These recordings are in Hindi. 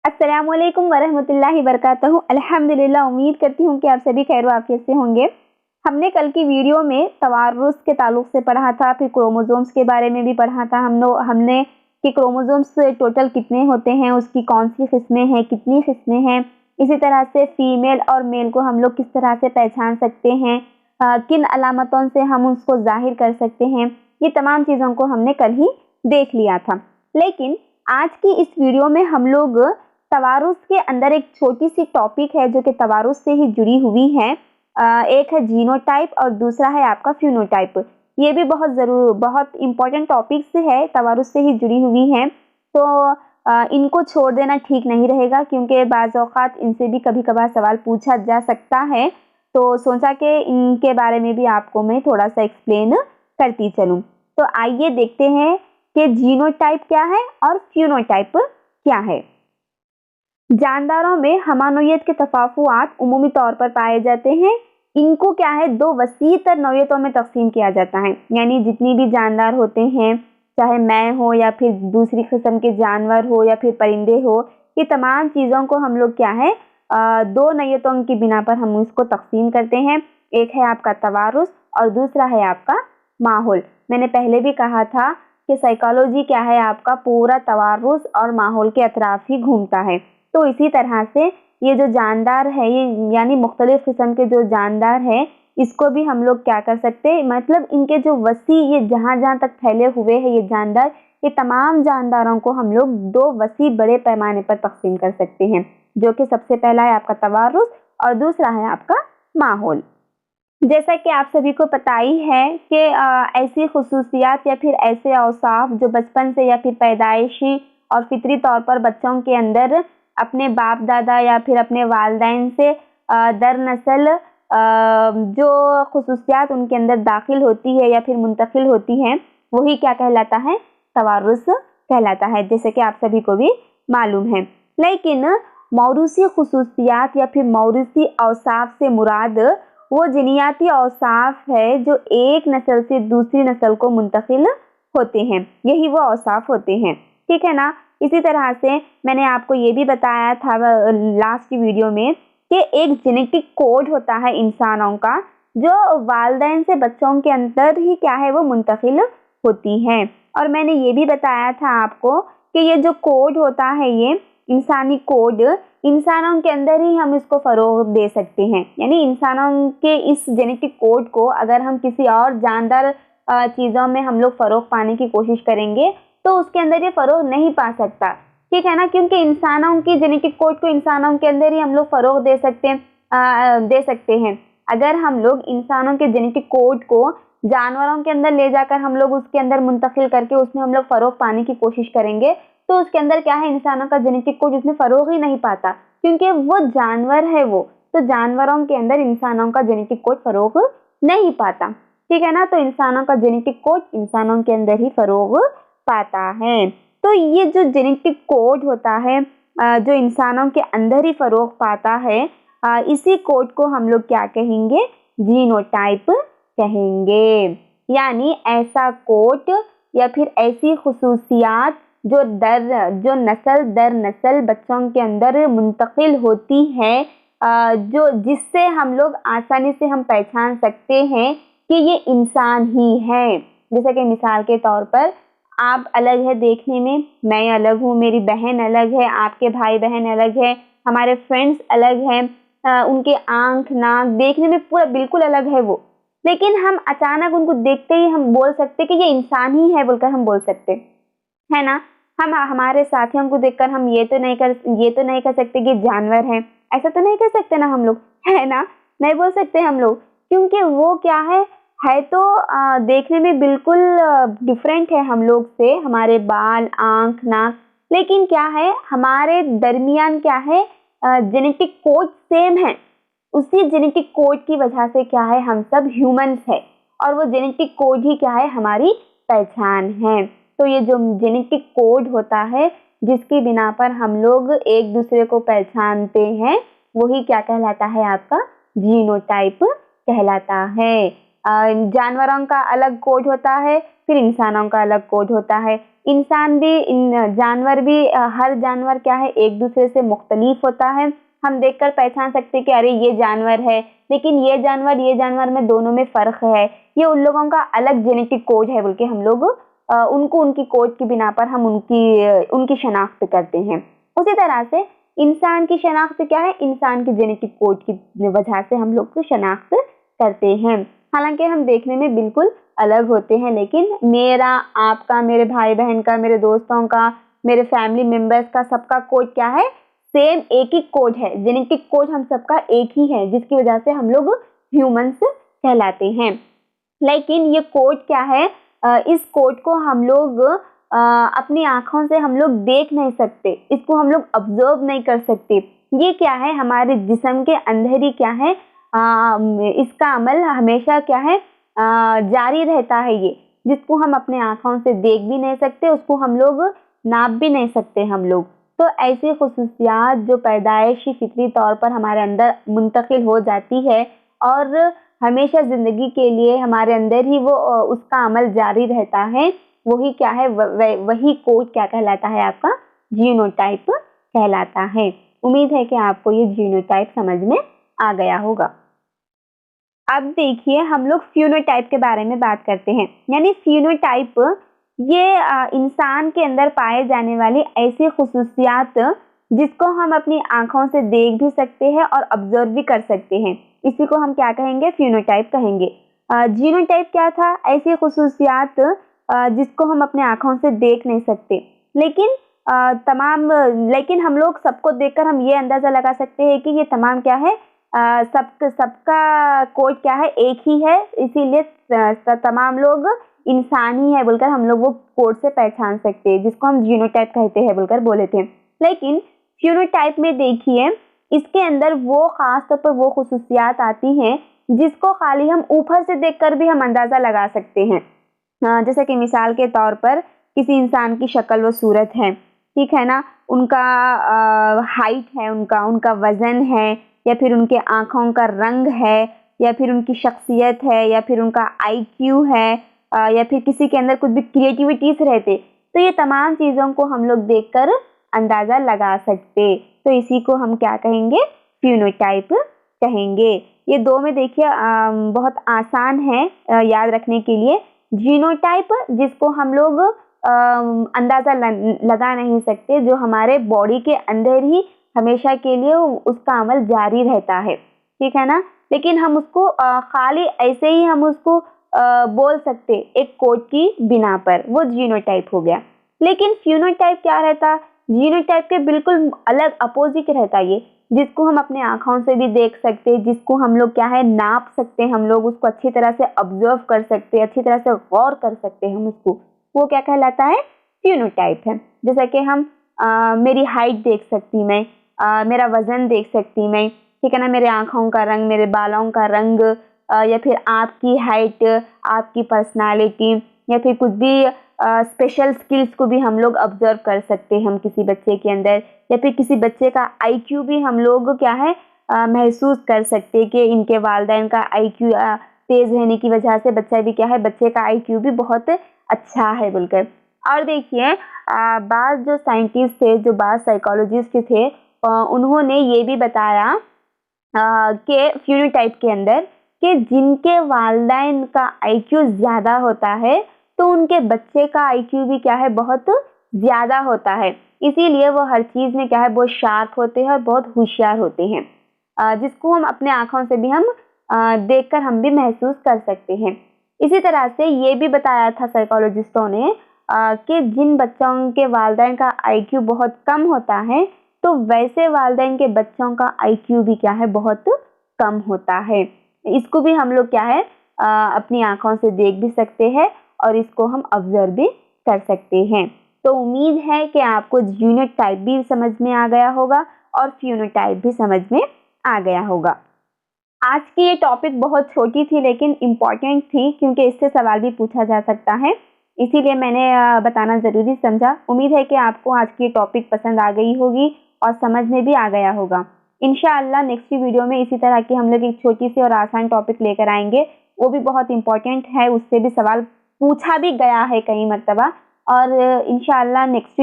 अस्सलामुअलैकुम वरहमतुल्लाहि वबरकातुहू। अल्हम्दुलिल्लाह, उम्मीद करती हूँ कि आप सभी खैर आफियत से होंगे। हमने कल की वीडियो में तवारुस के ताल्लुक से पढ़ा था, फिर क्रोमोसोम्स के बारे में भी पढ़ा था हमने कि क्रोमोसोम्स टोटल कितने होते हैं, उसकी कौन सी किस्में हैं, कितनी किस्में हैं। इसी तरह से फीमेल और मेल को हम लोग किस तरह से पहचान सकते हैं, किन अलामतों से हम उसको जाहिर कर सकते हैं। ये तमाम चीज़ों को हमने कल ही देख लिया था। लेकिन आज की इस वीडियो में हम लोग तवारुस के अंदर एक छोटी सी टॉपिक है जो कि तवारुस से ही जुड़ी हुई है। एक है जीनोटाइप और दूसरा है आपका फिनोटाइप। ये भी बहुत इंपॉर्टेंट टॉपिक्स है, तवारुस से ही जुड़ी हुई हैं। तो इनको छोड़ देना ठीक नहीं रहेगा, क्योंकि बाज़ औक़ात इनसे भी कभी कभार सवाल पूछा जा सकता है। तो सोचा कि इनके बारे में भी आपको मैं थोड़ा सा एक्सप्लेन करती चलूँ। तो आइए देखते हैं कि जीनोटाइप क्या है और फिनोटाइप क्या है। जानदारों में हमानोयत के तफावुत उमूमी तौर पर पाए जाते हैं। इनको क्या है, दो वसीतर नौयतों में तकसीम किया जाता है। यानी जितनी भी जानदार होते हैं, चाहे मैं हो या फिर दूसरी किस्म के जानवर हो या फिर परिंदे हो, ये तमाम चीज़ों को हम लोग क्या है, दो नौयतों की बिना पर हम इसको तकसीम करते हैं। एक है आपका तवारुस और दूसरा है आपका माहौल। मैंने पहले भी कहा था कि साइकोलॉजी क्या है, आपका पूरा तवारुस और माहौल के अतराफ ही घूमता है। तो इसी तरह से ये जो जानदार है, ये यानी मुख्तलिफ किस्म के जो जानदार है, इसको भी हम लोग क्या कर सकते हैं, मतलब इनके जो ये जहाँ जहाँ तक फैले हुए हैं ये जानदार, ये तमाम जानदारों को हम लोग दो वसी बड़े पैमाने पर तकसीम कर सकते हैं, जो कि सबसे पहला है आपका तवारुस और दूसरा है आपका माहौल। जैसा कि आप सभी को पता ही है कि ऐसी खुसूसियात या फिर ऐसे औसाफ जो बचपन से या फिर पैदाइशी और फितरी तौर पर बच्चों के अंदर अपने बाप दादा या फिर अपने वालिदैन से दर नस्ल जो खुसूसियात उनके अंदर दाखिल होती है या फिर मुंतकिल होती हैं, वही क्या कहलाता है, तवारुस कहलाता है, जैसे कि आप सभी को भी मालूम है। लेकिन मौरूसी खुसूसियात या फिर मौरूसी औसाफ से मुराद वो जिनियाती औसाफ है जो एक नस्ल से दूसरी नस्ल को मुंतकिल होते हैं, यही वो औसाफ होते हैं, ठीक है ना। इसी तरह से मैंने आपको ये भी बताया था लास्ट की वीडियो में कि एक जेनेटिक कोड होता है इंसानों का, जो वालिदैन से बच्चों के अंदर ही क्या है, वो मुंतकिल होती है। और मैंने ये भी बताया था आपको कि ये जो कोड होता है, ये इंसानी कोड, इंसानों के अंदर ही हम इसको फ़रोग दे सकते हैं। यानी इंसानों के इस जेनेटिक कोड को अगर हम किसी और जानदार चीज़ों में हम लोग फ़रोग पाने की कोशिश करेंगे तो उसके अंदर ये फ़रोग नहीं पा सकता, ठीक है ना, क्योंकि इंसानों की जेनेटिक कोड को इंसानों के अंदर ही हम लोग फ़रोग दे सकते हैं। अगर हम लोग इंसानों के जेनेटिक कोड को जानवरों के अंदर ले जाकर हम लोग उसके अंदर मुंतकिल करके उसमें हम लोग फ़रोग पाने की कोशिश करेंगे तो उसके अंदर क्या है, इंसानों का जेनेटिक कोड उसमें फ़रोग ही नहीं पाता, क्योंकि वो जानवर है वो, तो जानवरों के अंदर इंसानों का जेनेटिक कोड फ़रोग नहीं पाता, ठीक है ना। तो इंसानों का जेनेटिक कोड इंसानों के अंदर ही फ़रोग पाता है। तो ये जो जेनेटिक कोड होता है जो इंसानों के अंदर ही फ़रोग पाता है, इसी कोड को हम लोग क्या कहेंगे, जीनोटाइप कहेंगे। यानी ऐसा कोड या फिर ऐसी खुसूसियात जो नस्ल दर नस्ल बच्चों के अंदर मुंतकिल होती है, जो जिससे हम लोग आसानी से हम पहचान सकते हैं कि ये इंसान ही है। जैसे कि मिसाल के तौर पर आप अलग है देखने में, मैं अलग हूँ, मेरी बहन अलग है, आपके भाई बहन अलग है, हमारे फ्रेंड्स अलग हैं, उनके आँख नाक देखने में पूरा बिल्कुल अलग है वो, लेकिन हम अचानक उनको देखते ही हम बोल सकते कि ये इंसान ही है बोलकर हम बोल सकते, है ना। हम हमारे साथियों को देखकर हम ये तो नहीं कर सकते कि जानवर हैं, ऐसा तो नहीं कर सकते ना हम लोग, है ना, नहीं बोल सकते हम लोग, क्योंकि वो क्या है तो देखने में बिल्कुल डिफरेंट है हम लोग से, हमारे बाल आँख नाक, लेकिन क्या है हमारे दरमियान क्या है, जेनेटिक कोड सेम है। उसी जेनेटिक कोड की वजह से क्या है, हम सब ह्यूमंस है और वो जेनेटिक कोड ही क्या है, हमारी पहचान है। तो ये जो जेनेटिक कोड होता है जिसकी बिना पर हम लोग एक दूसरे को पहचानते हैं, वही क्या कहलाता है, आपका जीनोटाइप कहलाता है। जानवरों का अलग कोड होता है, फिर इंसानों का अलग कोड होता है। इंसान भी जानवर भी हर जानवर क्या है एक दूसरे से मुख्तलिफ होता है। हम देखकर पहचान सकते हैं कि अरे ये जानवर है, लेकिन ये जानवर में दोनों में फ़र्क है। ये उन लोगों का अलग जेनेटिक कोड है बोल के हम लोग उनको उनकी कोड की बिना पर हम उनकी शनाख्त करते हैं। उसी तरह से इंसान की शनाख्त क्या है, इंसान की जेनेटिक कोड की वजह से हम लोग शनाख्त करते हैं। हालांकि हम देखने में बिल्कुल अलग होते हैं, लेकिन मेरा, आपका, मेरे भाई बहन का, मेरे दोस्तों का, मेरे फैमिली मेंबर्स का, सबका कोड क्या है, सेम एक ही कोड है। जेनेटिक कोड हम सबका एक ही है, जिसकी वजह से हम लोग ह्यूमंस कहलाते हैं। लेकिन ये कोड क्या है, इस कोड को हम लोग अपनी आँखों से हम लोग देख नहीं सकते, इसको हम लोग ऑब्जर्व नहीं कर सकते। ये क्या है, हमारे जिस्म के अंदर ही क्या है, इसका अमल हमेशा क्या है, जारी रहता है ये, जिसको हम अपने आँखों से देख भी नहीं सकते, उसको हम लोग नाप भी नहीं सकते हम लोग। तो ऐसी खुसूसियात जो पैदाइशी फितरी तौर पर हमारे अंदर मुंतकिल हो जाती है और हमेशा ज़िंदगी के लिए हमारे अंदर ही वो उसका अमल जारी रहता है, वही क्या है, वही कोड क्या कहलाता है, आपका जीनोटाइप कहलाता है। उम्मीद है कि आपको ये जीनोटाइप समझ में आ गया होगा। अब देखिए हम लोग फिनोटाइप के बारे में बात करते हैं। यानी फिनोटाइप ये इंसान के अंदर पाए जाने वाली ऐसी खुसूसियात जिसको हम अपनी आँखों से देख भी सकते हैं और ऑब्जर्व भी कर सकते हैं, इसी को हम क्या कहेंगे, फिनोटाइप कहेंगे। जीनोटाइप क्या था, ऐसी खुसूसियात जिसको हम अपने आँखों से देख नहीं सकते, लेकिन लेकिन हम लोग सबको देखकर हम ये अंदाज़ा लगा सकते हैं कि ये तमाम क्या है, सबका कोड क्या है, एक ही है, इसीलिए तमाम लोग इंसान ही है बोलकर हम लोग वो कोड से पहचान सकते हैं, जिसको हम जीनोटाइप कहते हैं बोलकर बोले थे। लेकिन फिनोटाइप में देखिए इसके अंदर वो खास तौर पर वो खुसूसियात आती हैं जिसको खाली हम ऊपर से देखकर भी हम अंदाज़ा लगा सकते हैं। जैसे कि मिसाल के तौर पर किसी इंसान की शक्ल व सूरत है, ठीक है ना, उनका हाइट है, उनका वज़न है, या फिर उनके आँखों का रंग है, या फिर उनकी शख्सियत है, या फिर उनका IQ है, या फिर किसी के अंदर कुछ भी क्रिएटिविटीज़ रहते, तो ये तमाम चीज़ों को हम लोग देखकर अंदाज़ा लगा सकते। तो इसी को हम क्या कहेंगे, फिनोटाइप कहेंगे। ये दो में देखिए बहुत आसान है याद रखने के लिए। जीनोटाइप जिसको हम लोग अंदाज़ा लगा नहीं सकते, जो हमारे बॉडी के अंदर ही हमेशा के लिए उसका अमल जारी रहता है, ठीक है ना, लेकिन हम उसको खाली ऐसे ही हम उसको बोल सकते एक कोड की बिना पर, वो जीनोटाइप हो गया। लेकिन फिनोटाइप क्या रहता, जीनोटाइप के बिल्कुल अलग अपोजिट रहता ये, जिसको हम अपने आँखों से भी देख सकते, जिसको हम लोग क्या है नाप सकते, हम लोग उसको अच्छी तरह से ऑब्जर्व कर सकते, अच्छी तरह से गौर कर सकते हम उसको, वो क्या कहलाता है, फिनोटाइप है। जैसा कि हम मेरी हाइट देख सकती मैं, मेरा वज़न देख सकती मैं, ठीक है ना, मेरे आँखों का रंग, मेरे बालों का रंग, या फिर आपकी हाइट, आपकी पर्सनालिटी, या फिर कुछ भी स्पेशल स्किल्स को भी हम लोग ऑब्जर्व कर सकते हैं हम किसी बच्चे के अंदर, या फिर किसी बच्चे का IQ भी हम लोग क्या है महसूस कर सकते कि इनके वालिदैन का IQ तेज़ रहने की वजह से बच्चा भी क्या है, बच्चे का IQ भी बहुत अच्छा है बोलकर। और देखिए बाज़ जो साइंटिस्ट थे, जो बाज़ साइकोलॉजिस्ट थे, उन्होंने ये भी बताया कि फिनोटाइप के अंदर कि जिनके वालिदैन का IQ ज़्यादा होता है तो उनके बच्चे का IQ भी क्या है, बहुत ज़्यादा होता है, इसीलिए वो हर चीज़ में क्या है, बहुत शार्प होते हैं और बहुत होशियार होते हैं, जिसको हम अपने आँखों से भी हम देखकर हम भी महसूस कर सकते हैं। इसी तरह से ये भी बताया था साइकोलॉजिस्टों ने कि जिन बच्चों के वालिदैन का IQ बहुत कम होता है तो वैसे वालिदैन के बच्चों का IQ भी क्या है, बहुत कम होता है। इसको भी हम लोग क्या है अपनी आँखों से देख भी सकते हैं और इसको हम ऑब्जर्व भी कर सकते हैं। तो उम्मीद है कि आपको जीनोटाइप भी समझ में आ गया होगा और फिनोटाइप भी समझ में आ गया होगा। आज की ये टॉपिक बहुत छोटी थी लेकिन इम्पॉर्टेंट थी, क्योंकि इससे सवाल भी पूछा जा सकता है, इसीलिए मैंने बताना ज़रूरी समझा। उम्मीद है कि आपको आज की ये टॉपिक पसंद आ गई होगी और समझ में भी आ गया होगा। इंशाअल्लाह नेक्स्ट वीडियो में इसी तरह की हम लोग एक छोटी सी और आसान टॉपिक लेकर आएंगे, वो भी बहुत इम्पोर्टेंट है, उससे भी सवाल पूछा भी गया है कई मरतबा, और इंशाअल्लाह नेक्स्ट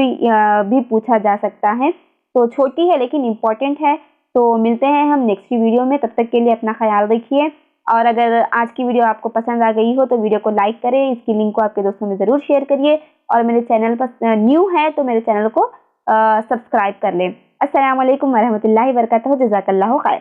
भी पूछा जा सकता है। तो छोटी है लेकिन इम्पोर्टेंट है। तो मिलते हैं हम नेक्स्ट वीडियो में, तब तक के लिए अपना ख्याल रखिए। और अगर आज की वीडियो आपको पसंद आ गई हो तो वीडियो को लाइक करें, इसकी लिंक को आपके दोस्तों में ज़रूर शेयर करिए और मेरे चैनल पर न्यू है तो मेरे चैनल को सब्सक्राइब कर लें। अस्सलाम वालेकुम वरहमतुल्लाहि वबरकातुहू। जज़ाकल्लाहु खैर।